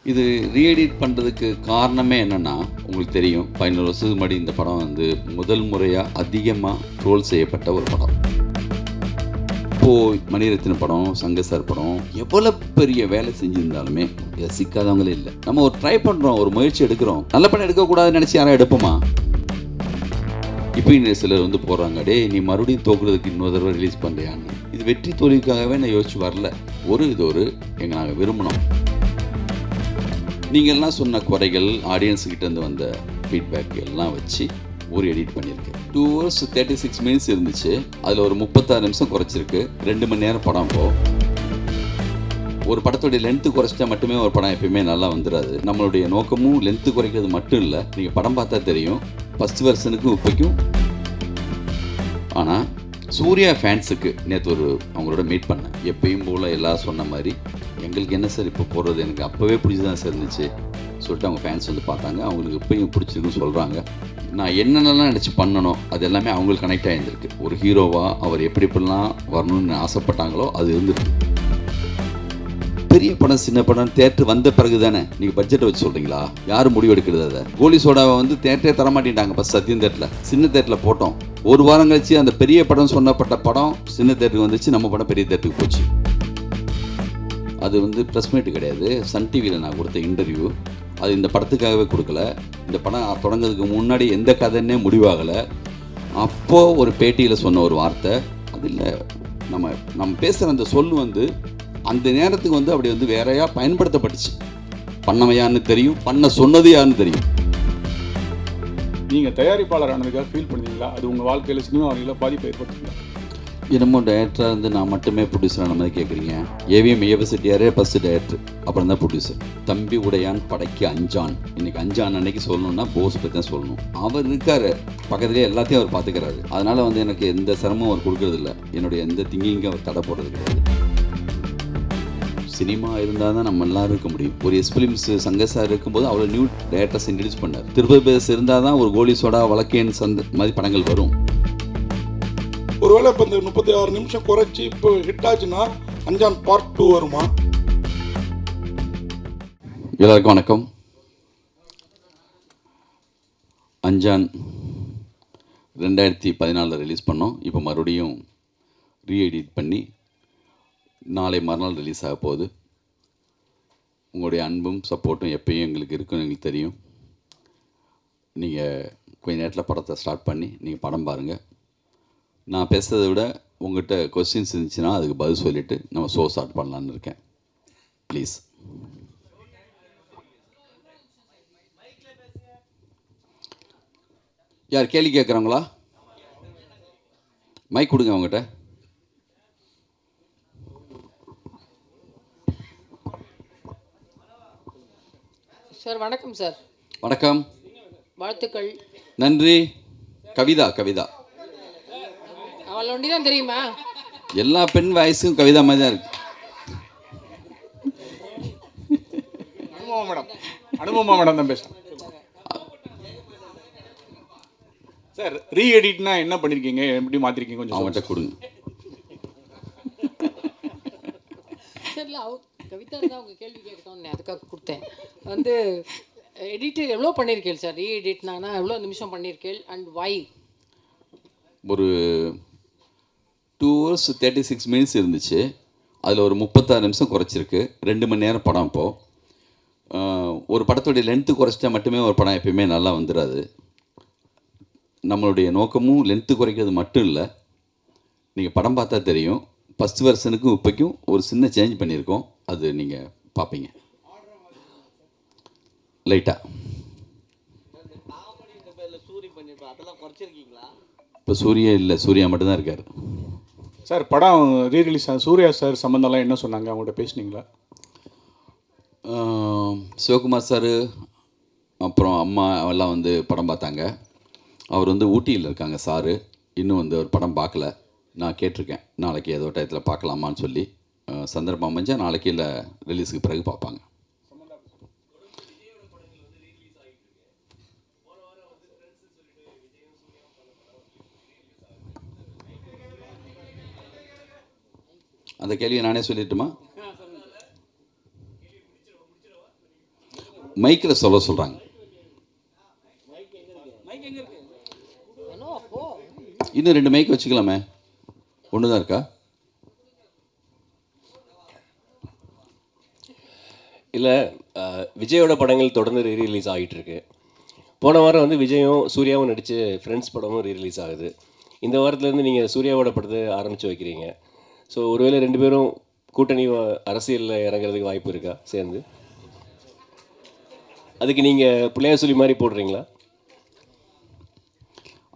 இது ரீஎடிட் பண்ணுறதுக்கு காரணமே என்னென்னா, உங்களுக்கு தெரியும் 11 வருஷத்துக்கு முன்னாடி இந்த படம் வந்து முதல் முறையாக அதிகமாக ட்ரோல் செய்யப்பட்ட ஒரு படம். இப்போது மணிரத்ன படம், சங்க சார் படம் எவ்வளோ பெரிய வேலை செஞ்சுருந்தாலுமே இதை சிக்காதவங்களே இல்லை. நம்ம ஒரு ட்ரை பண்ணுறோம், ஒரு முயற்சி எடுக்கிறோம், நல்ல படம் எடுக்கக்கூடாதுன்னு நினச்சி யாரும் எடுப்போமா? இப்போ சிலர் வந்து போகிறாங்க, டே நீ மறுபடியும் தோக்குறதுக்கு இன்னொரு தடவை ரிலீஸ் பண்ணுறியான்னு. இது வெற்றி தோல்விக்காகவே நான் யோசிச்சு வரல. இது ஒரு நாங்கள் விரும்பினோம். நீங்கள் எல்லாம் சொன்ன குறைகள், ஆடியன்ஸுக்கிட்டேருந்து வந்த ஃபீட்பேக் எல்லாம் வச்சு ஒரு எடிட் பண்ணியிருக்கேன். 2 hours 36 minutes இருந்துச்சு. அதில் ஒரு 36 நிமிஷம் குறைச்சிருக்கு. 2 மணி நேரம் படம். ஒரு படத்துடைய லென்த்து குறைச்சிட்டா மட்டுமே ஒரு படம் எப்பயுமே நல்லா வந்துடாது. நம்மளுடைய நோக்கமும் லென்த்து குறைக்கிறது மட்டும் இல்லை. நீங்கள் படம் பார்த்தா தெரியும், ஃபஸ்ட் வெர்ஷனுக்கும் இப்போக்கும். ஆனால் சூர்யா ஃபேன்ஸுக்கு நேற்று அவங்களோட மீட் பண்ணேன். எப்பயும் போல் எல்லாம் சொன்ன மாதிரி எங்களுக்கு என்ன சார் இப்போ போடுறது, எனக்கு அப்போவே பிடிச்சதான் சார் இருந்துச்சு சொல்லிட்டு அவங்க ஃபேன்ஸ் வந்து பார்த்தாங்க. அவங்களுக்கு இப்போயும் பிடிச்சிருக்குன்னு சொல்கிறாங்க. நான் என்னென்னலாம் நினச்சி பண்ணணும் அது எல்லாமே அவங்களுக்கு கனெக்ட் ஆகியிருந்திருக்கு. ஒரு ஹீரோவாக அவர் எப்படிலாம் வரணும்னு ஆசைப்பட்டாங்களோ அது இருந்துருக்கு. பெரிய படம் சின்ன படம் தேட்டர் வந்த பிறகு தானே நீங்கள் பட்ஜெட்டை வச்சு சொல்கிறீங்களா? யாரும் முடிவு எடுக்கிறது? அதை கோலி சோடாவை வந்து தேட்டரே தரமாட்டேன்ட்டாங்க. ஃபஸ்ட் சத்தியம் தேட்டரில் சின்ன தேட்டரில் போட்டோம். ஒரு வாரம் கழிச்சு அந்த பெரிய படம் சொன்னப்பட்ட படம் சின்ன தேட்டருக்கு வந்துச்சு. நம்ம படம் பெரிய தேட்டருக்கு போச்சு. அது வந்து ப்ரெஸ் மீட்டு கிடையாது, சன் டிவியில் நான் கொடுத்த இன்டர்வியூ. அது இந்த படத்துக்காகவே கொடுக்கல. இந்த படம் தொடங்கிறதுக்கு முன்னாடி எந்த கதைன்னே முடிவாகலை. அப்போது ஒரு பேட்டியில் சொன்ன ஒரு வார்த்தை, அது இல்லை நம்ம பேசுகிற அந்த சொல் வந்து அந்த நேரத்துக்கு வந்து அப்படி வந்து வேறையா பயன்படுத்தப்பட்டுச்சு. பண்ணவையான்னு தெரியும், பண்ண சொன்னது யாருன்னு தெரியும். நீங்கள் தயாரிப்பாளர் ஆனதுக்காக ஃபீல் பண்ணுவீங்களா? அது உங்கள் வாழ்க்கையில் சினிமா வாழ்க்கையில் பாதிப்பு ஏற்படுத்துங்களா? என்னமோ டைரக்டராக இருந்து நான் மட்டுமே ப்ரொடியூசரான மாதிரி கேட்குறீங்க. ஏவிஎம் ஏபசிட்டியாரே ஃபஸ்ட்டு டைரக்டர், அப்புறம் தான் ப்ரொடியூசர். தம்பி உடையான் படைக்கு அஞ்சான். இன்றைக்கி அஞ்சான் அன்னைக்கு சொல்லணும்னா போஸ் பற்றி தான் சொல்லணும். அவர் இருக்கார் பக்கத்துலேயே, எல்லாத்தையும் அவர் பார்த்துக்கிறாரு. அதனால் வந்து எனக்கு எந்த சிரமம் அவர் கொடுக்கறதில்ல. என்னுடைய எந்த திங்கிங்கும் அவர் தடை போடுறது கிடையாது. சினிமா இருந்தால் தான் நம்ம எல்லோரும் இருக்க முடியும். ஒரு எஸ்பிலிம்ஸ் சங்க சார் இருக்கும்போது அவ்வளோ நியூ டேரக்டர்ஸ் இன்ட்ரடியூஸ் பண்ணார். திருப்பதி பேஸ் இருந்தால் தான் ஒரு கோலி சோடா, வழக்கேன் சந்த மாதிரி படங்கள் வரும். ஒருவேளை இப்போ இந்த 36 நிமிஷம் குறைச்சி இப்போ ஹிட் ஆச்சுன்னா அஞ்சான் பார்ட் 2 வருமா? எல்லாருக்கும் வணக்கம். அஞ்சான் 2014 ரிலீஸ் பண்ணோம். இப்போ மறுபடியும் ரீஎடிட் பண்ணி நாளை மறுநாள் ரிலீஸ் ஆக போகுது. உங்களுடைய அன்பும் சப்போர்ட்டும் எப்பயும் எங்களுக்கு இருக்குன்னு எங்களுக்கு தெரியும். நீங்கள் கொஞ்ச நேரத்தில் படத்தை ஸ்டார்ட் பண்ணி நீங்கள் படம் பாருங்கள். நான் பேசுகிறத விட உங்கள்கிட்ட கொஸ்டின்ஸ் இருந்துச்சுன்னா அதுக்கு பதில் சொல்லிவிட்டு நம்ம ஷோ ஸ்டார்ட் பண்ணலான்னு இருக்கேன். ப்ளீஸ். யார் கேள்வி கேட்குறாங்களா? மைக் கொடுங்க அவங்ககிட்ட. சார் வணக்கம். சார் வணக்கம், வாழ்த்துக்கள். நன்றி. கவிதா அவள் ஒண்டி தான் தெரியுமா? எல்லா பெண் வயசும் கவிதா மாதிரி தான் இருக்கு. அனுபவமா மேடம் தான் பேசுகிறேன். சார் ரீஎடிட்னா என்ன பண்ணியிருக்கீங்க, எப்படி மாற்றிருக்கீங்க கொஞ்சம் அவங்ககிட்ட கொடுங்க. சார் இல்லை, கவிதா தான் அவங்க கேள்வி கேட்கணும்னு அதுக்காக கொடுத்தேன். வந்து எடிட்டர் எவ்வளோ பண்ணியிருக்கேள் சார்? ரீஎடிட்னா எவ்வளோ நிமிஷம் பண்ணியிருக்கேள் அண்ட் வை? ஒரு 2 hours 36 minutes இருந்துச்சு. அதில் ஒரு 36 நிமிஷம் குறைச்சிருக்கு. 2 மணி நேரம் படம். இப்போது ஒரு படத்துடைய லென்த்து குறைச்சிட்டா மட்டுமே ஒரு படம் எப்பயுமே நல்லா வந்துடாது. நம்மளுடைய நோக்கமும் லென்த்து குறைக்கிறது மட்டும் இல்லை. நீங்கள் படம் பார்த்தா தெரியும், ஃபஸ்ட் வெர்ஷனுக்கும் இப்போக்கும் ஒரு சின்ன சேஞ்ச் பண்ணியிருக்கோம். அது நீங்கள் பார்ப்பீங்க லைட்டாக. இப்போ சூர்யா இல்லை, சூர்யா மட்டும்தான் இருக்கார். சார் படம் ரீரிலீஸ் சூர்யா சார் சம்மந்தம்லாம் என்ன சொன்னாங்க? அவங்கள்ட்ட பேசுனீங்களா? சிவகுமார் சார் அப்புறம் அம்மா எல்லாம் வந்து படம் பார்த்தாங்க. அவர் வந்து ஊட்டியில் இருக்காங்க சாரு. இன்னும் வந்து அவர் படம் பார்க்கல. நான் கேட்டிருக்கேன், நாளைக்கு ஏதோ டயத்தில் பார்க்கலாமான்னு சொல்லி. சந்தர்ப்பம் அமைஞ்சால் நாளைக்கு இல்லை ரிலீஸுக்கு பிறகு பார்ப்பாங்க. அந்த கேள்வியை நானே சொல்லிட்டுமா? மைக்கில் சொல்ல சொல்கிறாங்க. இன்னும் 2 மைக் வச்சுக்கலாமே, ஒன்று தான் இருக்கா? இல்லை, விஜயோட படங்கள் தொடர்ந்து ரீரிலீஸ் ஆகிட்டு இருக்கு. போன வாரம் வந்து விஜயும் சூர்யாவும் நடித்து ஃப்ரெண்ட்ஸ் படமும் ரீரிலீஸ் ஆகுது. இந்த வாரத்துலேருந்து நீங்கள் சூர்யாவோட படத்தை ஆரம்பித்து வைக்கிறீங்க. ஸோ ஒருவேளை 2 பேரும் கூட்டணி அரசியலில் இறங்குறதுக்கு வாய்ப்பு இருக்கா சேர்ந்து? அதுக்கு நீங்கள் பிள்ளையார் சொல்லி மாதிரி போடுறீங்களா?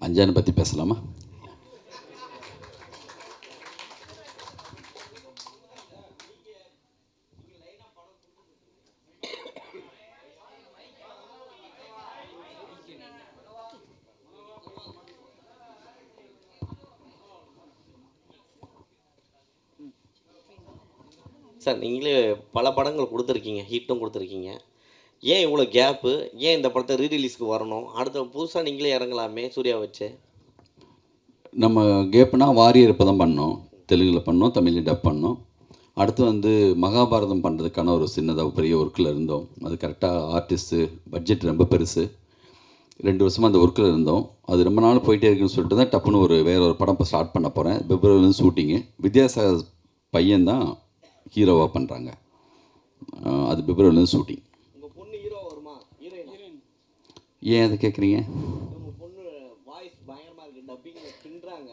அஞ்சானை பற்றி பேசலாமா? சார், நீங்களே பல படங்கள் கொடுத்துருக்கீங்க, ஹிட்டும் கொடுத்துருக்கீங்க. ஏன் இவ்வளோ கேப்பு? ஏன் இந்த படத்தை ரீரிலீஸ்க்கு வரணும்? அடுத்த புதுசாக நீங்களே இறங்கலாமே சூர்யா வச்சு. நம்ம கேப்புனா வாரியர் இப்போ தான் பண்ணோம், தெலுங்கில் பண்ணோம், தமிழில் டப் பண்ணோம். அடுத்து வந்து மகாபாரதம் பண்ணுறதுக்கான ஒரு சின்னதாக பெரிய ஒர்க்கில் இருந்தோம். அது கரெக்டாக ஆர்டிஸ்ட்டு பட்ஜெட் ரொம்ப பெருசு, 2 வருஷமாக அந்த ஒர்க்கில் இருந்தோம். அது ரொம்ப நாள் போயிட்டே இருக்குன்னு சொல்லிட்டு தான் டப்புன்னு வேறு ஒரு படம் இப்போ ஸ்டார்ட் பண்ண போகிறேன். பிப்ரவரிலேருந்து ஷூட்டிங்கு. வித்யாசாகர் பையன்தான் ஹீரோவாக பண்ணுறாங்க. அது பிப்ரவரிலேருந்து ஷூட்டிங். உங்கள் பொண்ணு ஹீரோ வருமா? ஹீரோயின்? ஏன் அதை கேட்குறீங்க? உங்கள் பொண்ணு வாய்ஸ் பயங்கரமாக இருக்குது, டப்பிங் பண்ணுறாங்க.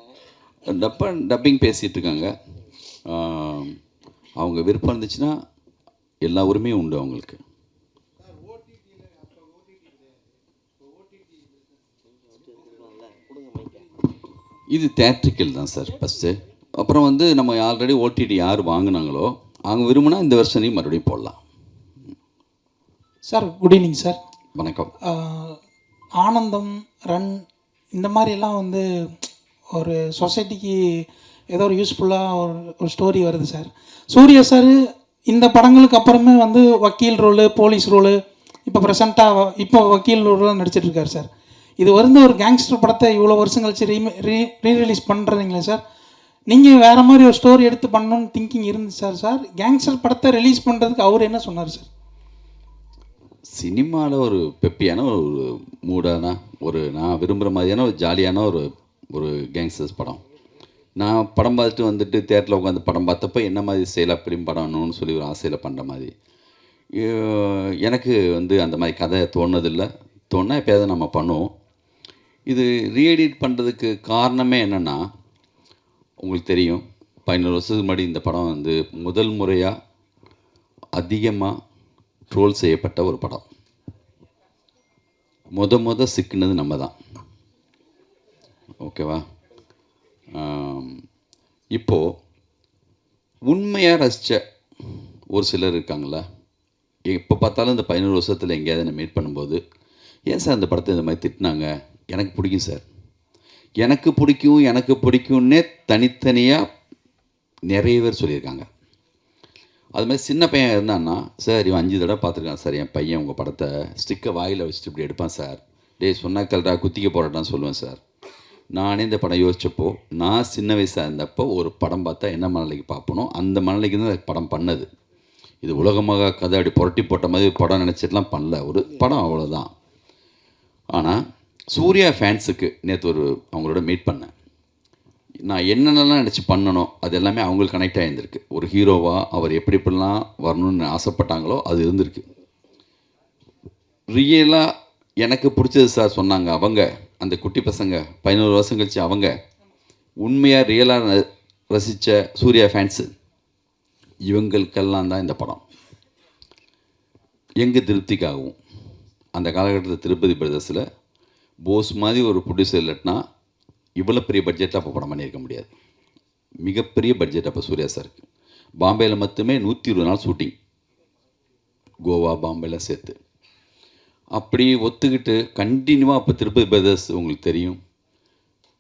டப்பிங் பேசிகிட்டு இருக்காங்க. அவங்க விருப்பம் இருந்துச்சுன்னா எல்லா உரிமையும் உண்டு அவங்களுக்கு. இது தேட்ரிக்கல் தான் சார் ஃபஸ்ட்டு. அப்புறம் வந்து நம்ம ஆல்ரெடி ஓடிடி யார் வாங்கினாங்களோ அவங்க விரும்பினா இந்த வருஷனையும் மறுபடியும் போடலாம். Sir good evening sir. வணக்கம். ஆனந்தம், ரன் இந்த மாதிரியெல்லாம் வந்து ஒரு சொசைட்டிக்கு ஏதோ ஒரு யூஸ்ஃபுல்லாக ஒரு ஸ்டோரி வருது சார். சூர்யா சார் இந்த படங்களுக்கு அப்புறமே வந்து வக்கீல் ரோலு, போலீஸ் ரோலு, இப்போ ப்ரெசண்ட்டாக இப்போ வக்கீல் ரோலாம் நடிச்சிட்ருக்கார் சார். இது வந்து ஒரு கேங்ஸ்டர் படத்தை இவ்வளோ வருஷம் கழிச்சு ரீரிலீஸ் பண்ணுறீங்களே சார், நீங்கள் வேறு மாதிரி ஒரு ஸ்டோரி எடுத்து பண்ணணும்னு திங்கிங் இருந்துச்சு சார். கேங்ஸ்டர் படத்தை ரிலீஸ் பண்ணுறதுக்கு அவர் என்ன சொன்னார் சார்? சினிமாவில் ஒரு பெப்பியான ஒரு மூடான நான் விரும்புகிற மாதிரியான ஒரு ஜாலியான ஒரு கேங்ஸ்டர்ஸ் படம். நான் படம் பார்த்துட்டு வந்துட்டு தேட்டரில் உட்காந்து படம் பார்த்தப்போ என்ன மாதிரி ஸ்டைலாக ஃபிலிம் படம்னு சொல்லி ஒரு ஆசையில் பண்ணுற மாதிரி எனக்கு வந்து அந்த மாதிரி கதை தோணுதில்லை. தோணுனா எப்போயாவது நம்ம பண்ணுவோம். இது ரீஎடிட் பண்ணுறதுக்கு காரணமே என்னென்னா, உங்களுக்கு தெரியும் 15 வருஷத்துக்கு முன்னாடி இந்த படம் வந்து முதல் முறையாக அதிகமாக ட்ரோல் செய்யப்பட்ட ஒரு படம். சிக்கினது நம்ம தான். ஓகேவா? இப்போது உண்மையாக ரசித்த ஒரு சிலர் இருக்காங்களா, எப்போ பார்த்தாலும் இந்த 15 வருஷத்தில் எங்கேயாவது என்னை மீட் பண்ணும்போது, ஏன் சார் இந்த படத்தை இந்த மாதிரி திட்டினாங்க, எனக்கு பிடிக்கும் சார், எனக்கு பிடிக்கும்னே தனித்தனியாக நிறைய பேர் சொல்லியிருக்காங்க. அதுமாதிரி சின்ன பையன் இருந்தான்னா, சார் இவன் 5 தடவை பார்த்துருக்கான் சார், என் பையன் உங்கள் படத்தை ஸ்டிக்கை வாயில் வச்சுட்டு இப்படி எடுப்பான் சார், சொன்னா கல்றா குத்திக்க போராட்டான்னு சொல்லுவேன் சார். நானே இந்த படம் யோசித்தப்போ, நான் சின்ன வயசாக இருந்தப்போ ஒரு படம் பார்த்தா என்ன மனநிலைக்கு பார்ப்பனோ அந்த மனநிலைக்கு தான் படம் பண்ணது. இது உலகமாக கதை அப்படி புரட்டி போட்ட மாதிரி படம் நினச்சிட்டுலாம் பண்ணல, ஒரு படம் அவ்வளோதான். ஆனால் சூர்யா ஃபேன்ஸுக்கு நேற்று அவங்களோட மீட் பண்ணேன். நான் என்னென்னலாம் நினச்சி பண்ணணும் அது எல்லாமே அவங்களுக்கு கனெக்ட் ஆகியிருந்திருக்கு. ஒரு ஹீரோவாக அவர் எப்படிலாம் வரணும்னு ஆசைப்பட்டாங்களோ அது இருந்திருக்கு. ரியலாக எனக்கு பிடிச்சது சார் சொன்னாங்க அவங்க, அந்த குட்டி பசங்க 11 வருஷம் கழிச்சு அவங்க உண்மையாக ரியலாக ரசித்த சூர்யா ஃபேன்ஸு இவங்களுக்கெல்லாம் தான் இந்த படம். எங்கள் திருப்திக்காகவும் அந்த காலகட்டத்தில் திருப்பதி பிரதர்ஸில் போஸ் மாதிரி ஒரு ப்ரொடியூசர் இல்லைன்னா இவ்வளோ பெரிய பட்ஜெட்டாக அப்போ படம் பண்ணியிருக்க முடியாது. மிகப்பெரிய பட்ஜெட் அப்போ சூர்யா சாருக்கு. பாம்பேயில் மட்டுமே 120 நாள் ஷூட்டிங், கோவா பாம்பேலாம் சேர்த்து. அப்படி ஒத்துக்கிட்டு கண்டினியூவாக அப்போ திருப்பதி பிரதர்ஸ் உங்களுக்கு தெரியும்,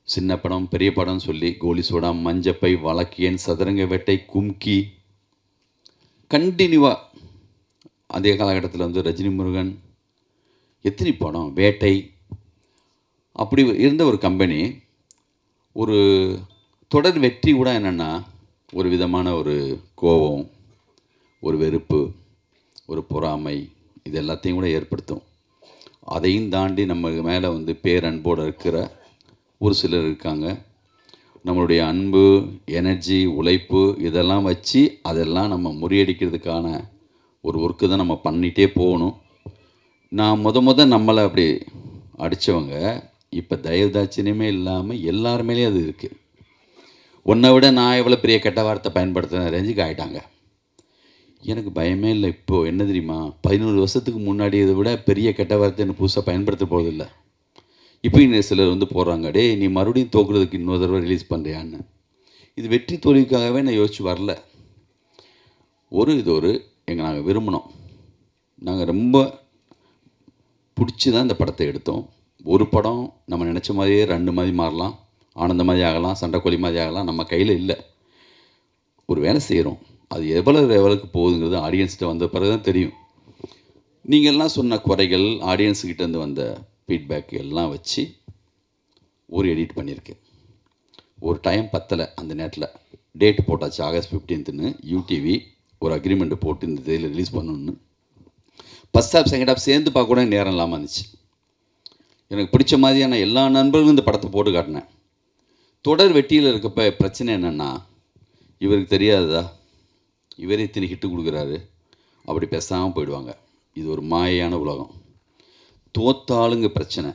சின்ன படம் பெரிய படம்னு சொல்லி கோலி சோடா, மஞ்சப்பை, வழக்கியன், சதுரங்க வேட்டை, கும்கி, கண்டினியூவாக. அதே காலகட்டத்தில் வந்து ரஜினி முருகன், எத்தனை படம், வேட்டை, அப்படி இருந்த ஒரு கம்பெனி ஒரு தொடர் வெற்றி கூட என்னென்னா ஒரு விதமான ஒரு கோபம், ஒரு வெறுப்பு, ஒரு பொறாமை, இது எல்லாத்தையும் கூட ஏற்படுத்தும். அதையும் தாண்டி நம்ம மேலே வந்து பேரன்போடு இருக்கிற ஒரு சிலர் இருக்காங்க. நம்மளுடைய அன்பு, எனர்ஜி, உழைப்பு இதெல்லாம் வச்சு அதெல்லாம் நம்ம முறியடிக்கிறதுக்கான ஒரு ஒர்க்கு தான் நம்ம பண்ணிகிட்டே போகணும். நான் நம்மளை அப்படி அடித்தவங்க இப்போ தயவுதாட்சியமே இல்லாமல் எல்லாருமேலேயும் அது இருக்குது. உன்னை விட நான் எவ்வளோ பெரிய கெட்ட வார்த்தை பயன்படுத்துகிற ரேஞ்சுக்கு ஆகிட்டாங்க. எனக்கு பயமே இல்லை. இப்போது என்ன தெரியுமா, 11 வருஷத்துக்கு முன்னாடி இதை விட பெரிய கெட்ட வார்த்தை எனக்கு புதுசாக பயன்படுத்த போகிறதில்ல. இப்போ இன்னும் சிலர் வந்து போடுறாங்க, டே நீ மறுபடியும் தோக்குறதுக்கு இன்னொரு தடவை ரிலீஸ் பண்ணுறியான்னு. இது வெற்றி தோல்விக்காகவே நான் யோசிச்சு வரல. இது நாங்கள் விரும்பினோம். நாங்கள் ரொம்ப பிடிச்சி தான் இந்த படத்தை எடுத்தோம். ஒரு படம் நம்ம நினச்ச மாதிரியே 2 மாதிரி மாறலாம், ஆனந்த மாதிரி ஆகலாம், சண்டைக்கோழி மாதிரி ஆகலாம், நம்ம கையில் இல்லை. ஒரு வேலை செய்கிறோம், அது எவ்வளோ லெவலுக்கு போகுதுங்கிறது ஆடியன்ஸ்கிட்ட வந்த பிறகு தான் தெரியும். நீங்கள்லாம் சொன்ன குறைகள், ஆடியன்ஸுக்கிட்டேருந்து வந்த ஃபீட்பேக் எல்லாம் வச்சு ஒரு எடிட் பண்ணியிருக்கேன். ஒரு டைம் பத்தலை, அந்த நேரத்தில் டேட் போட்டாச்சு ஆகஸ்ட் 15ன்னு. யூடிவி ஒரு அக்ரிமெண்ட்டு போட்டு இந்த தேதியில் ரிலீஸ் பண்ணணுன்னு. ஃபஸ்ட் ஹாஃப் செகண்ட் ஹாஃப் சேர்ந்து பார்க்க கூட நேரம் இல்லாமல் இருந்துச்சு. எனக்கு பிடிச்ச மாதிரியான எல்லா நண்பர்களும் இந்த படத்தை போட்டு காட்டினேன். தொடர் வெட்டியில் இருக்கப்போ பிரச்சனை என்னென்னா, இவருக்கு தெரியாததா, இவரே இத்தனை ஹிட்டு கொடுக்குறாரு அப்படி பேசாமல் போயிடுவாங்க. இது ஒரு மாயான உலகம். தோத்தாளுங்க பிரச்சனை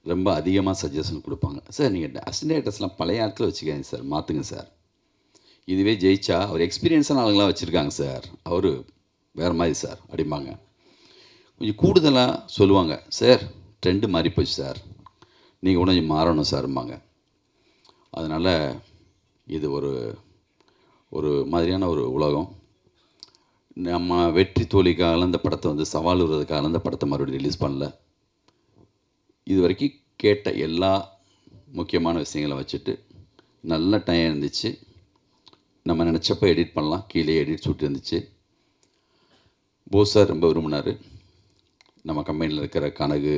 ரொம்ப அதிகமாக சஜஷன் கொடுப்பாங்க. சார் நீங்கள் அசிஸ்டன்ட் டைரக்டர்ஸ்லாம் பழைய ஆட்களை வச்சுக்காங்க சார், மாற்றுங்க சார். இதுவே ஜெயிச்சா அவர் எக்ஸ்பீரியன்ஸான ஆளுங்களாம் வச்சுருக்காங்க சார், அவர் வேறு மாதிரி சார் அப்படிம்பாங்க. கொஞ்சம் கூடுதலாக சொல்லுவாங்க, சார் ட்ரெண்டு மாறி போச்சு சார், நீங்கள் கூட கொஞ்சம் மாறணும் சார்ம்பாங்க. அதனால் இது ஒரு மாதிரியான ஒரு உலகம். நம்ம வெற்றி தோல்விக்காக இந்த படத்தை வந்து சவால் விடுறதுக்காக இந்த படத்தை மறுபடியும் ரிலீஸ் பண்ணல. இது வரைக்கும் கேட்ட எல்லா முக்கியமான விஷயங்களை வச்சுட்டு நல்ல டைம் இருந்துச்சு. நம்ம நினச்சப்போ எடிட் பண்ணலாம், கீழே எடிட் சூட் இருந்துச்சு. போஸ் சார் ரொம்ப விரும்பினார். நம்ம கம்பெனியில் இருக்கிற கனகு,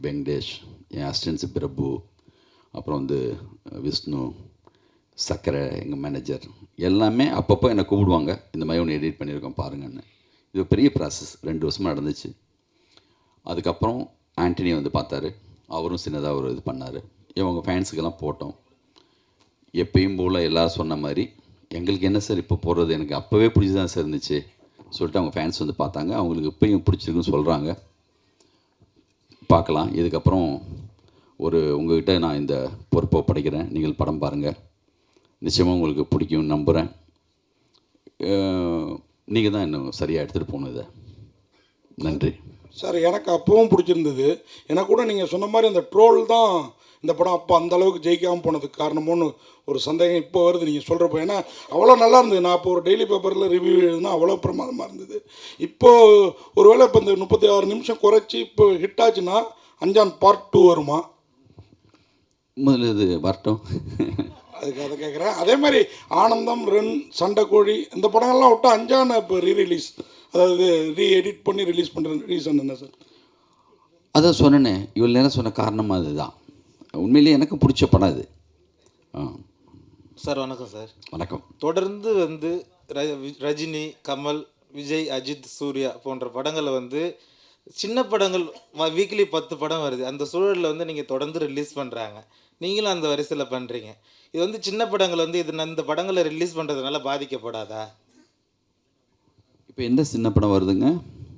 வெங்கடேஷ், என் அசிஸ்டன்ஸு பிரபு, அப்புறம் வந்து விஷ்ணு, சக்கரை, எங்கள் மேனேஜர் எல்லாமே அப்பப்போ என்னை கூப்பிடுவாங்க, இந்த மாதிரி ஒன்று எடிட் பண்ணியிருக்கோம் பாருங்கன்னு. இது பெரிய ப்ராசஸ், 2 வருஷமாக நடந்துச்சு. அதுக்கப்புறம் ஆண்டனி வந்து பார்த்தாரு, அவரும் சின்னதாக ஒரு இது பண்ணார். இவங்க ஃபேன்ஸுக்கெல்லாம் போட்டோம். எப்பயும் போல் எல்லோரும் சொன்ன மாதிரி எங்களுக்கு என்ன சார் இப்போ போடுறது, எனக்கு அப்போவே பிடிச்சி தான் சார் இருந்துச்சு சொல்லிட்டு அவங்க ஃபேன்ஸ் வந்து பார்த்தாங்க. அவங்களுக்கு இப்போயும் பிடிச்சிருக்குன்னு சொல்கிறாங்க. பார்க்கலாம். இதுக்கப்புறம் உங்கள்கிட்ட நான் இந்த பொறுப்பை படைக்கிறேன். நீங்கள் படம் பாருங்கள், நிச்சயமாக உங்களுக்கு பிடிக்கும்னு நம்புகிறேன். நீங்கள் தான் இன்னும் சரியாக எடுத்துகிட்டு போகணும் இதை. நன்றி சார். எனக்கு அப்பவும் பிடிச்சிருந்தது. எனக்கு கூட நீங்கள் சொன்ன மாதிரி அந்த ட்ரோல் தான் இந்த படம் அப்போ அந்த அளவுக்கு ஜெயிக்காமல் போனதுக்கு காரணமோன்னு ஒரு சந்தேகம் இப்போ வருது நீங்கள் சொல்கிறப்போ. ஏன்னா அவ்வளோ நல்லா இருந்தது. நான் இப்போ ஒரு டெய்லி பேப்பரில் ரிவ்யூ எழுதுனா அவ்வளோ பிரமாதமாக இருந்தது. இப்போது ஒருவேளை இப்போ இந்த 36 நிமிஷம் குறைச்சி இப்போ ஹிட் ஆச்சுன்னா அஞ்சான் பார்ட் 2 வருமா? முதல்ல இது வரட்டும். அதுக்கு அதை கேட்குறேன். அதே மாதிரி ஆனந்தம், ரன், சண்டைக்கோழி இந்த படங்கள்லாம் விட்டு அஞ்சான இப்போ ரீரிலீஸ், அதாவது எடிட் பண்ணி ரிலீஸ் பண்ணுற ரீசன் என்ன சார்? அதான் சொன்னேனே, இவ்வளோ நேரம் சொன்ன காரணமாக அதுதான். உண்மையிலேயே எனக்கு பிடிச்ச படம் இது. சார் வணக்கம் சார். வணக்கம். தொடர்ந்து வந்து ரஜினி, கமல், விஜய், அஜித், சூர்யா போன்ற படங்களை வந்து சின்ன படங்கள் வீக்லி 10 படம் வருது. அந்த சூழலில் வந்து நீங்கள் தொடர்ந்து ரிலீஸ் பண்ணுறாங்க, நீங்களும் அந்த வரிசையில் பண்ணுறீங்க. இது வந்து சின்ன படங்கள் வந்து இந்த படங்களை ரிலீஸ் பண்ணுறதுனால பாதிக்கப்படாதா? இப்போ எந்த சின்ன படம் வருதுங்க?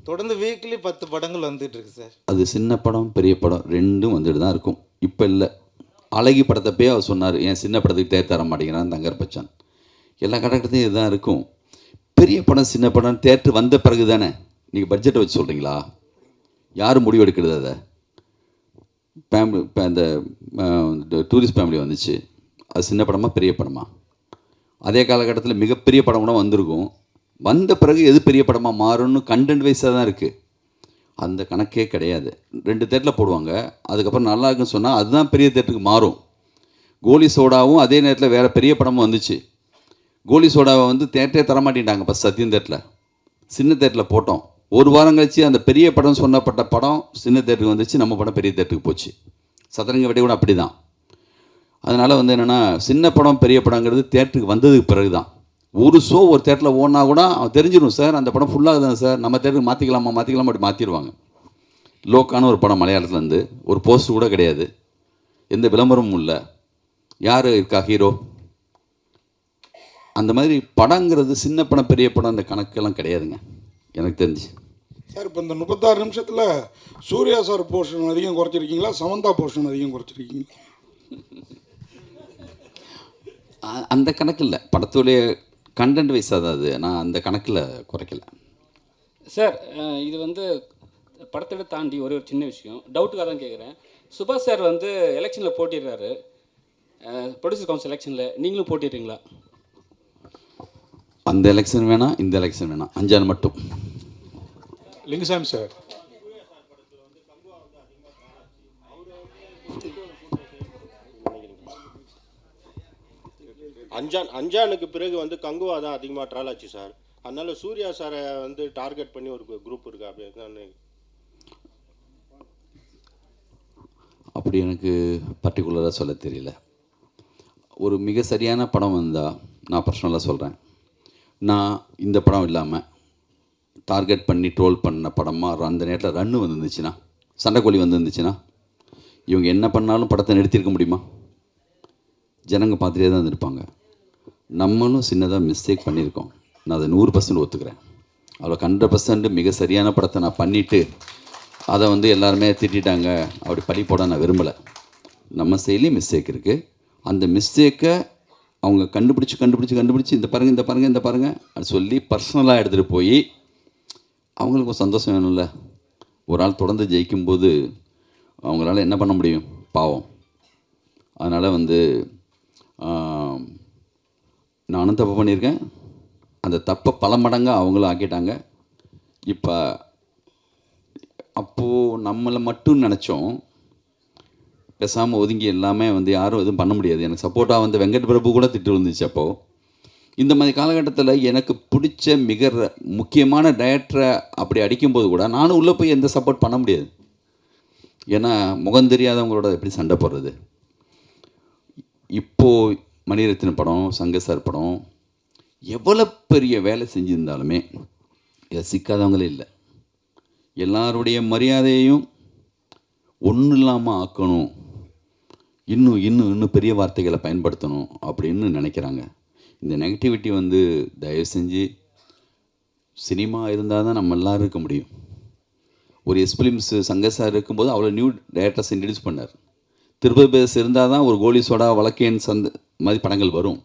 தொடர்ந்து வீக்லி 10 படங்கள் வந்துட்டு இருக்கு சார். அது சின்ன படம் பெரிய படம் ரெண்டும் வந்துட்டு தான் இருக்கும். இப்போ இல்லை, அழகி படத்தப்பே அவர் சொன்னார், ஏன் சின்ன படத்துக்கு தேர் தர மாட்டேங்கிறான் தங்கர் பச்சான். எல்லா கட்டத்தையும் இதுதான் இருக்கும். பெரிய படம் சின்ன படம் தேட்டர் வந்த பிறகு தானே. நீங்கள் பட்ஜெட்டை வச்சு சொல்கிறீங்களா? யார் முடிவு எடுக்கிறது? அதை ஃபேமிலி இப்போ இந்த டூரிஸ்ட் ஃபேமிலி வந்துச்சு, அது சின்ன படமா பெரிய படமா? அதே காலகட்டத்தில் மிகப்பெரிய படம் கூட வந்திருக்கும். வந்த பிறகு எது பெரிய படமாக மாறும்னு கண்டென்ட் வைஸாக தான் இருக்குது. அந்த கணக்கே கிடையாது. 2 தேட்டரில் போடுவாங்க, அதுக்கப்புறம் நல்லா இருக்குன்னு சொன்னால் அதுதான் பெரிய தேட்டருக்கு மாறும். கோலி சோடாவும் அதே நேரத்தில் வேறு பெரிய படமும் வந்துச்சு. கோலி சோடாவை வந்து தேட்டரே தரமாட்டேன்ட்டாங்க. இப்போ சத்யம் தேட்டரில் சின்ன தேட்டரில் போட்டோம். ஒரு வாரம் கழிச்சு அந்த பெரிய படம் சொன்னப்பட்ட படம் சின்ன தேட்டருக்கு வந்துச்சு, நம்ம படம் பெரிய தேட்டருக்கு போச்சு. சதுரங்க வெடி கூட அப்படி தான். அதனால் வந்து என்னென்னா, சின்ன படம் பெரிய படங்கிறது தேட்டருக்கு வந்ததுக்கு பிறகு தான். ஒரு ஷோ ஒரு தேட்டரில் ஓடினா கூட அவன் தெரிஞ்சிடும் சார் அந்த படம் ஃபுல்லாக தான் சார், நம்ம தேட்டருக்கு மாற்றிக்கலாமா அப்படி மாற்றிடுவாங்க. லோக்கான ஒரு படம் மலையாளத்துலேருந்து ஒரு போஸ்ட் கூட கிடையாது, எந்த விளம்பரமும் இல்லை, யார் இருக்கா ஹீரோ. அந்த மாதிரி படங்கிறது சின்ன படம் பெரிய படம் அந்த கணக்கெல்லாம் கிடையாதுங்க எனக்கு தெரிஞ்சு. சார் இப்போ இந்த 36 நிமிஷத்தில் சூர்யா சார் போர்ஷன் அதிகம் குறைச்சிருக்கீங்களா, சமந்தா போர்ஷன் அதிகம் குறைச்சிருக்கீங்களா? அந்த கணக்கில் படத்துடைய கண்டென்ட் வைஸ் அதாவது நான் அந்த கணக்கில் குறைக்கல சார். இது வந்து படத்தை தாண்டி ஒரு சின்ன விஷயம் டவுட்டுக்காக தான் கேட்குறேன். சுபாஷ் சார் வந்து எலெக்ஷனில் போட்டிடுறாரு, ப்ரொடியூசர் கவுன்சில் எலெக்ஷனில் நீங்களும் போட்டிடுறீங்களா? அந்த எலெக்ஷன் வேணாம், இந்த எலெக்ஷன் வேணாம், 5 நாள் மட்டும். லிங்குசாமி சார் அஞ்சானுக்கு பிறகு வந்து கங்குவா தான் அதிகமாக ட்ரால் ஆச்சு சார். அதனால சூர்யா சாரை வந்து டார்கெட் பண்ணி ஒரு குரூப் இருக்கு அப்படின்னு. அப்படி எனக்கு பர்டிகுலராக சொல்ல தெரியல. ஒரு மிக சரியான படம் வந்தால் நான் பர்சனலாக சொல்கிறேன், நான் இந்த படம் இல்லாமல் டார்கெட் பண்ணி ட்ரோல் பண்ண படமாக அந்த நேரத்தில் ரன்னு வந்துருந்துச்சுன்னா, சண்டைக்கோழி வந்துருந்துச்சுன்னா, இவங்க என்ன பண்ணாலும் படத்தை நிறுத்தியிருக்க முடியுமா? ஜனங்க பார்த்துட்டே தான் இருந்திருப்பாங்க. நம்மளும் சின்னதாக மிஸ்டேக் பண்ணியிருக்கோம், நான் அதை 100% ஒத்துக்கிறேன். அவ்வளோ 100% மிக சரியான படத்தை நான் பண்ணிவிட்டு அதை வந்து எல்லாருமே திட்டாங்க அப்படி பழி போட நான் விரும்பலை. நம்ம சைட்லேயும் மிஸ்டேக் இருக்குது. அந்த மிஸ்டேக்கை அவங்க கண்டுபிடிச்சி இந்த பாருங்கள் அது சொல்லி பர்சனலாக எடுத்துகிட்டு போய் அவங்களுக்கு ஒரு சந்தோஷம் வேணும்ல. ஒரு ஆள் தொடர்ந்து ஜெயிக்கும்போது அவங்களால என்ன பண்ண முடியும், பாவம். அதனால் வந்து நானும் தப்பு பண்ணியிருக்கேன், அந்த தப்பை பல மடங்காக அவங்களும் ஆக்கிட்டாங்க. இப்போ அப்போது நம்மளை மட்டும் நினச்சோம், பேசாமல் ஒதுங்கி எல்லாமே வந்து யாரும் எதுவும் பண்ண முடியாது. எனக்கு சப்போர்ட்டாக வந்து வெங்கட் பிரபு கூட திட்டு விழுந்துச்சு. அப்போது இந்த மாதிரி காலகட்டத்தில் எனக்கு பிடிச்ச மிக முக்கியமான டைரக்டரை அப்படி அடிக்கும்போது கூட நானும் உள்ளே போய் எந்த சப்போர்ட் பண்ண முடியாது. ஏன்னா முகம் தெரியாதவங்களோட எப்படி சண்டை போடுறது. இப்போது மணிரத்ன படம், சங்கர் சார் படம் எவ்வளோ பெரிய வேலை செஞ்சுருந்தாலுமே இதை சிக்காதவங்களே இல்லை. எல்லாருடைய மரியாதையையும் ஒன்றும் இல்லாமல் ஆக்கணும், இன்னும் பெரிய வார்த்தைகளை பயன்படுத்தணும் அப்படின்னு நினைக்கிறாங்க. இந்த நெகட்டிவிட்டி வந்து தயவு செஞ்சு சினிமா இருந்தால் தான் நம்ம எல்லோரும் இருக்க முடியும். ஒரு எஸ்பிலிம்ஸ் சங்கர் சார் இருக்கும்போது அவ்வளோ நியூ டைரக்டர்ஸ் இன்ட்ரடியூஸ் பண்ணார். திருப்பதி பேஸ் இருந்தால் தான் ஒரு கோலி சோடா வழக்கேன் மாதிரி படங்கள் வரும்.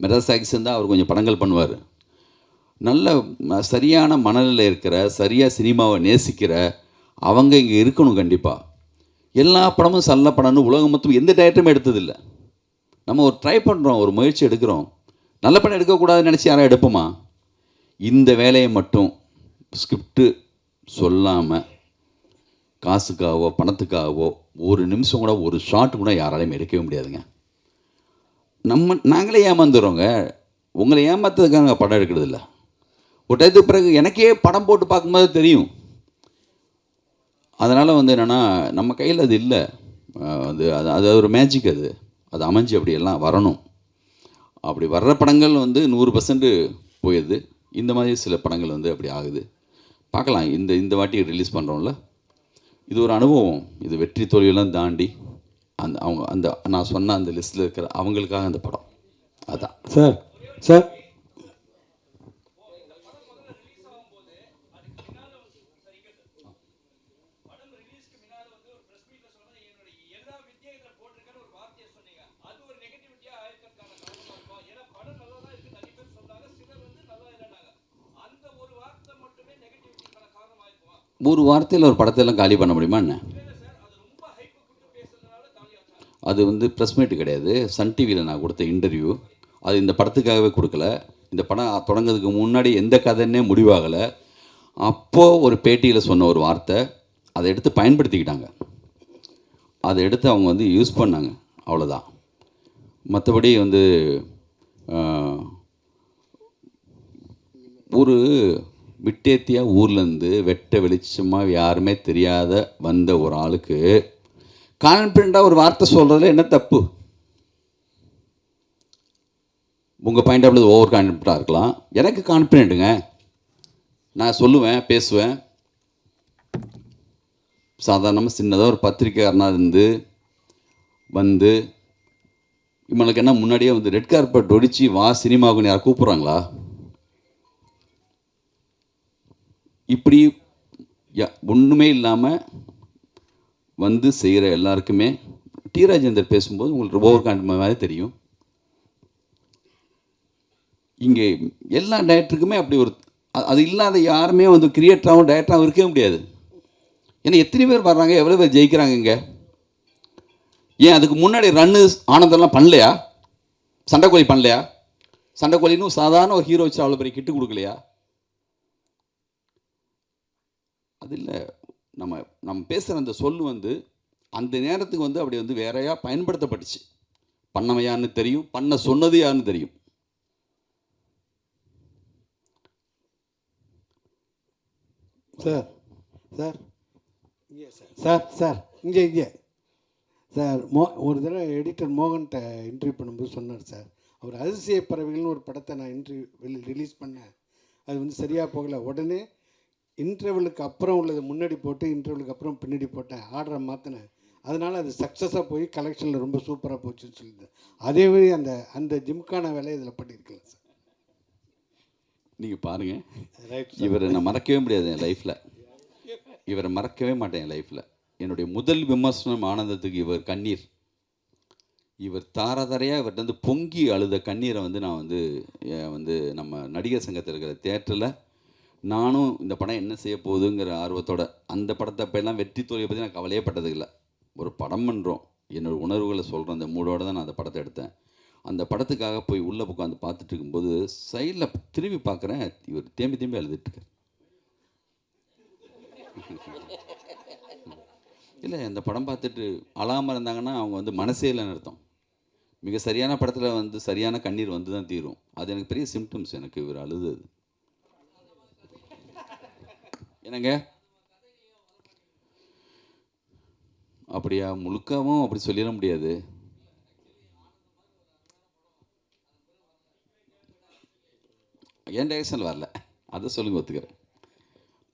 மெட்ராஸ் ஆக்ஸ் இருந்தால் அவர் கொஞ்சம் படங்கள் பண்ணுவார். நல்ல சரியான மனநிலையில் இருக்கிற, சரியாக சினிமாவை நேசிக்கிற அவங்க இங்கே இருக்கணும் கண்டிப்பாக. எல்லா படமும் நல்ல படம்னு உலகம் மொத்தம் எந்த டைரக்டருமே எடுத்ததில்லை. நம்ம ஒரு ட்ரை பண்ணுறோம், ஒரு முயற்சி எடுக்கிறோம், நல்ல படம் எடுக்கக்கூடாதுன்னு நினச்சி யாரும் எடுப்போமா? இந்த வேலையை மட்டும் ஸ்கிரிப்டு சொல்லாமல் காசுக்காகவோ பணத்துக்காகவோ ஒரு நிமிஷம் கூட ஒரு ஷாட் கூட யாராலையும் எடுக்கவே முடியாதுங்க. நாங்களே ஏமாந்துடுறோங்க. உங்களை ஏமாத்துறதுக்காக நாங்கள் படம் எடுக்கிறதில்ல. ஒரு டயத்துக்கு பிறகு எனக்கே படம் போட்டு பார்க்கும்போது தெரியும். அதனால் வந்து என்னென்னா நம்ம கையில் அது இல்லை. அது ஒரு மேஜிக். அது அமைஞ்சு அப்படியெல்லாம் வரணும். அப்படி வர்ற படங்கள் வந்து 100% போயிடுது. இந்த மாதிரி சில படங்கள் வந்து அப்படி ஆகுது. பார்க்கலாம். இந்த வாட்டி ரிலீஸ் பண்ணுறோம்ல, இது ஒரு அனுபவம். இது வெற்றி தோல்வியெல்லாம் தாண்டி அந்த நான் சொன்ன அந்த லிஸ்ட்டில் இருக்கிற அவங்களுக்காக அந்த படம் அதான். சார் ஒரு வார்த்தையில் ஒரு படத்தையெல்லாம் காலி பண்ண முடியுமா என்ன? அது வந்து ப்ரெஸ் மீட்டு கிடையாது. சன் டிவியில் நான் கொடுத்த இன்டர்வியூ. அது இந்த படத்துக்காகவே கொடுக்கல. இந்த படம் தொடங்கிறதுக்கு முன்னாடி எந்த கதைன்னே முடிவாகலை. அப்போது ஒரு பேட்டியில் சொன்ன ஒரு வார்த்தை, அதை எடுத்து பயன்படுத்திக்கிட்டாங்க. அதை எடுத்து அவங்க வந்து யூஸ் பண்ணாங்க, அவ்வளோதான். மற்றபடி வந்து ஒரு விட்டேத்தியாக ஊர்லேருந்து வெட்ட வெளிச்சமாக யாருமே தெரியாத வந்த ஒரு ஆளுக்கு கான்ஃபிடண்ட்டாக ஒரு வார்த்தை சொல்கிறதுல என்ன தப்பு? உங்கள் பாயிண்ட் ஆஃப் வியூ ஓவர் கான்ஃபிடண்ட்டாக இருக்கலாம். எனக்கு கான்ஃபிடென்ட்டுங்க. நான் சொல்லுவேன், பேசுவேன். சாதாரணமாக சின்னதாக ஒரு பத்திரிக்கைக்காரனாக இருந்து வந்து இவனுக்கு என்ன முன்னாடியே வந்து ரெட் கார்பெட் ஒடிச்சு வா சினிமாவுக்குன்னு யாரை கூப்பிட்றாங்களா? இப்படி ஒன்றுமே இல்லாமல் வந்து செய்கிற எல்லாருக்குமே டி ராஜேந்தர் பேசும்போது உங்களுக்கு ஓவர் கான்ஃபிடன்ட் மாதிரி தெரியும். இங்கே எல்லா டைரக்டருக்குமே அப்படி ஒரு அது இல்லாத யாருமே வந்து கிரியேட்டராகவும் டைரக்டராகவும் இருக்கவே முடியாது. ஏன்னா எத்தனை பேர் வர்றாங்க, எவ்வளோ பேர் ஜெயிக்கிறாங்க இங்கே? ஏன் அதுக்கு முன்னாடி ரன்னு ஆனந்தெல்லாம் பண்ணலையா? சண்டைக்கோழி பண்ணலையா? சண்டைக்கோழின்னு சாதாரண ஒரு ஹீரோ வச்சு அவ்வளோ பெரிய கிட்டு கொடுக்கலையா? அது இல்லை. நம்ம பேசுகிற அந்த சொல் வந்து அந்த நேரத்துக்கு வந்து அப்படி வந்து வேறையா பயன்படுத்தப்பட்டுச்சு. பண்ணவன் யாருன்னு தெரியும், பண்ண சொன்னது யாருன்னு தெரியும். சார் சார் இங்கே சார் இங்கே சார் ஒரு தடவை எடிட்டர் மோகன்கிட்ட இன்டர்வியூ பண்ணும்போது சொன்னார் சார், அவர் அதிசய பறவைகள்னு ஒரு படத்தை நான் ரிலீஸ் பண்ணேன். அது வந்து சரியாக போகலை. உடனே இன்டர்வலுக்கு அப்புறம் உள்ளது முன்னாடி போட்டு இன்டர்வலுக்கு அப்புறம் பின்னாடி போட்டேன், ஆர்டரை மாற்றினேன். அதனால் அது சக்ஸஸாக போய் கலெக்ஷனில் ரொம்ப சூப்பராக போச்சுன்னு சொல்லியிருந்தேன். அதே மாதிரி அந்த ஜிம்கான வேலை இதில் பண்ணியிருக்கேன் சார். நீங்கள் பாருங்கள், இவரை நான் மறக்கவே முடியாது என் லைஃப்பில். இவரை மறக்கவே மாட்டேன் என் லைஃப்பில். என்னுடைய முதல் விமர்சனம் ஆனந்தத்துக்கு இவர் கண்ணீர். இவர் தாரதாரையாக இவர்கிட்ட வந்து பொங்கி அழுத கண்ணீரை வந்து நான் வந்து நம்ம நடிகர் சங்கத்தில் இருக்கிற தேட்டரில் நானும் இந்த படம் என்ன செய்ய போகுதுங்கிற ஆர்வத்தோட அந்த படத்தை அப்போல்லாம் வெற்றி தோல்வியை பற்றி நான் கவலையே பட்டதில்லை. ஒரு படம் பண்ணுறோம், என்னோடய உணர்வுகளை சொல்கிறேன், அந்த மூடோடு தான் நான் அந்த படத்தை எடுத்தேன். அந்த படத்துக்காக போய் உள்ளே உட்காந்து பார்த்துட்டு இருக்கும்போது சைடில் திரும்பி பார்க்குறேன், இவர் தேம்பி அழுதுட்டுருக்கார். இல்லை, அந்த படம் பார்த்துட்டு அழாமல் இருந்தாங்கன்னா அவங்க வந்து மனசே இல்லைன்னு அர்த்தம். மிக சரியான படத்தில் வந்து சரியான கண்ணீர் வந்து தான் தீரும். அது எனக்கு பெரிய சிம்டம்ஸ், எனக்கு இவர் அழுதது. என்னங்க அப்படியா? முழுக்கவும் அப்படி சொல்லிட முடியாது. என் டைரக்ஷனில் வரல, அதை சொல்லுங்க, ஒத்துக்கிறேன்,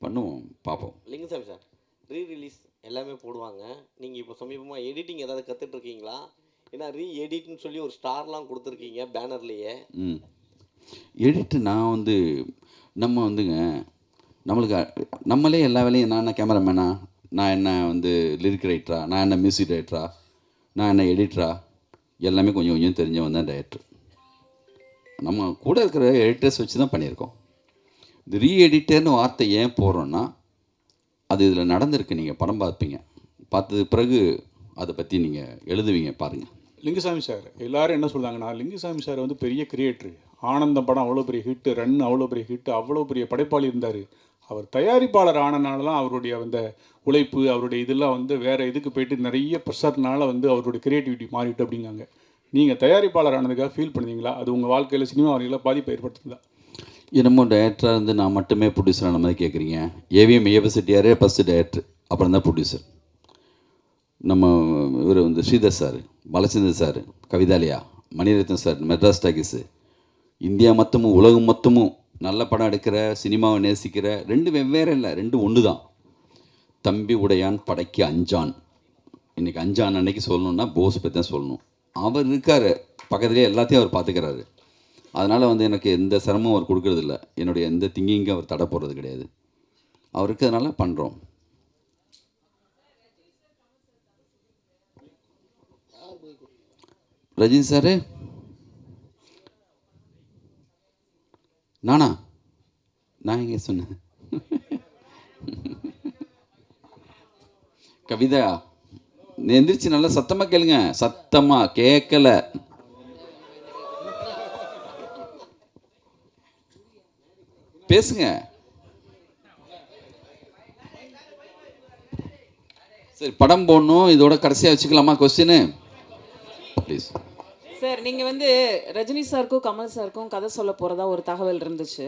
பண்ணுவோம், பார்ப்போம். லிங்குசாமி சார், ரீரிலீஸ் எல்லாமே போடுவாங்க. நீங்கள் இப்போ சமீபமாக எடிட்டிங் ஏதாவது கற்றுட்ருக்கீங்களா? ஏன்னா எடிட்னு சொல்லி ஒரு ஸ்டார்லாம் கொடுத்துருக்கீங்க பேனர்லேயே. எடிட்டு நான் வந்து நம்ம வந்துங்க நம்மளே எல்லா வேலையும், நான் என்ன கேமராமேனா, நான் என்ன வந்து லிரிக் ரைட்டரா, நான் என்ன மியூசிக் டைரக்டரா, நான் என்ன எடிட்டரா, எல்லாமே கொஞ்சம் கொஞ்சம் தெரிஞ்சவன் தான் டைரக்டர். நம்ம கூட இருக்கிற எடிட்டர்ஸ் வச்சு தான் பண்ணியிருக்கோம். இந்த ரீஎடிட்டர்னு வார்த்தை ஏன் போடுறோன்னா, அது இதில் நடந்திருக்கு. நீங்கள் படம் பார்ப்பீங்க, பார்த்தது பிறகு அதை பற்றி நீங்கள் எழுதுவீங்க, பாருங்கள். லிங்குசாமி சார் எல்லோரும் என்ன சொல்கிறாங்கன்னா, லிங்குசாமி சார் வந்து பெரிய கிரியேட்ரு, ஆனந்தம் படம் அவ்வளோ பெரிய ஹிட்டு, ரன் அவ்வளோ பெரிய ஹிட்டு, அவ்வளோ பெரிய படைப்பாளி இருந்தார். அவர் தயாரிப்பாளர் ஆனனால தான் அவருடைய அந்த உழைப்பு, அவருடைய இதெல்லாம் வந்து வேறு இதுக்கு போயிட்டு நிறைய ப்ரெஷர்னால வந்து அவருடைய க்ரியேட்டிவிட்டி மாறிட்டு அப்படிங்காங்க. நீங்கள் தயாரிப்பாளர் ஆனதுக்காக ஃபீல் பண்ணுவீங்களா? அது உங்கள் வாழ்க்கையில் சினிமா வரையில் பாதிப்பை ஏற்படுத்துதா? என்னமோ டைரக்டராக இருந்து நான் மட்டுமே ப்ரொடியூசரான மாதிரி கேட்குறீங்க. ஏவிஎம் ஏபசிட்டியாரே ஃபஸ்ட்டு டைரக்டர், அப்புறம் தான் ப்ரொடியூசர். நம்ம இவர் வந்து Sridhar sir, Balachander sir, Kavithalaya, Mani Ratnam sir, Madras Talkies, India மொத்தமும் உலகம் மொத்தமும் நல்ல படம் எடுக்கிற, சினிமாவை நேசிக்கிற, ரெண்டு வெவ்வேறு இல்லை, ரெண்டு ஒன்று தான். தம்பி உடையான் படைக்கு அஞ்சான். இன்றைக்கி அஞ்சான் அன்னைக்கு சொல்லணுன்னா போஸ் பற்றி தான் சொல்லணும். அவர் இருக்கார் பக்கத்துலேயே, எல்லாத்தையும் அவர் பார்த்துக்கிறாரு. அதனால் வந்து எனக்கு எந்த சிரமம் அவர் கொடுக்கறதில்ல. என்னுடைய எந்த திங்கிங்கும் அவர் தடை போடுறது கிடையாது. அவர் இருக்கிறதுனால பண்ணுறோம். ரஜினி சார், நானா? நான் எங்கே சொன்னேன்? கவிதா, நீ எந்திரிச்சு நல்லா சத்தமாக கேளுங்க. சத்தமாக கேட்கல. பேசுங்க. சரி, படம் போடணும், இதோட கடைசியாக வச்சுக்கலாமா கொஸ்டின் ப்ளீஸ்? சார், நீங்கள் வந்து ரஜினி சாருக்கும் கமல் சாருக்கும் கதை சொல்ல போகிறதா ஒரு தகவல் இருந்துச்சு.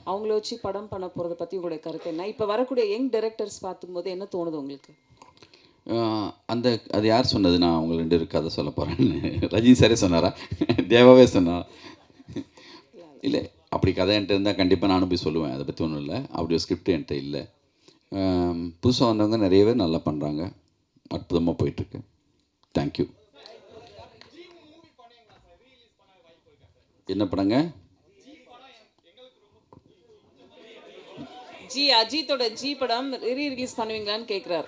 அவங்கள வச்சு படம் பண்ண போகிறத பற்றி உங்களுடைய கருத்து என்ன? இப்போ வரக்கூடிய யங் டைரக்டர்ஸ் பார்க்கும்போது என்ன தோணுது உங்களுக்கு? அது யார் சொன்னது நான் அவங்க ரெண்டு பேருக்கு கதை சொல்ல போகிறேன்னு? ரஜினி சாரே சொன்னாரா, தேவாவே சொன்னாரா? இல்லை அப்படி கதை என்கிட்ட இருந்தால் கண்டிப்பாக நானும் போய் சொல்லுவேன், அதை பற்றி ஒன்றும் இல்லை. அப்படி ஒரு ஸ்கிரிப்ட் என்கிட்ட இல்லை. புதுசாக வந்தவங்க நிறைய பேர் நல்லா பண்ணுறாங்க, அற்புதமாக போயிட்டுருக்கு. தேங்க்யூ. என்ன படங்க? அஜித்தோட ஜி படம் ரீ ரிலீஸ் பண்ணுவீங்களான்னு கேட்குறாரு.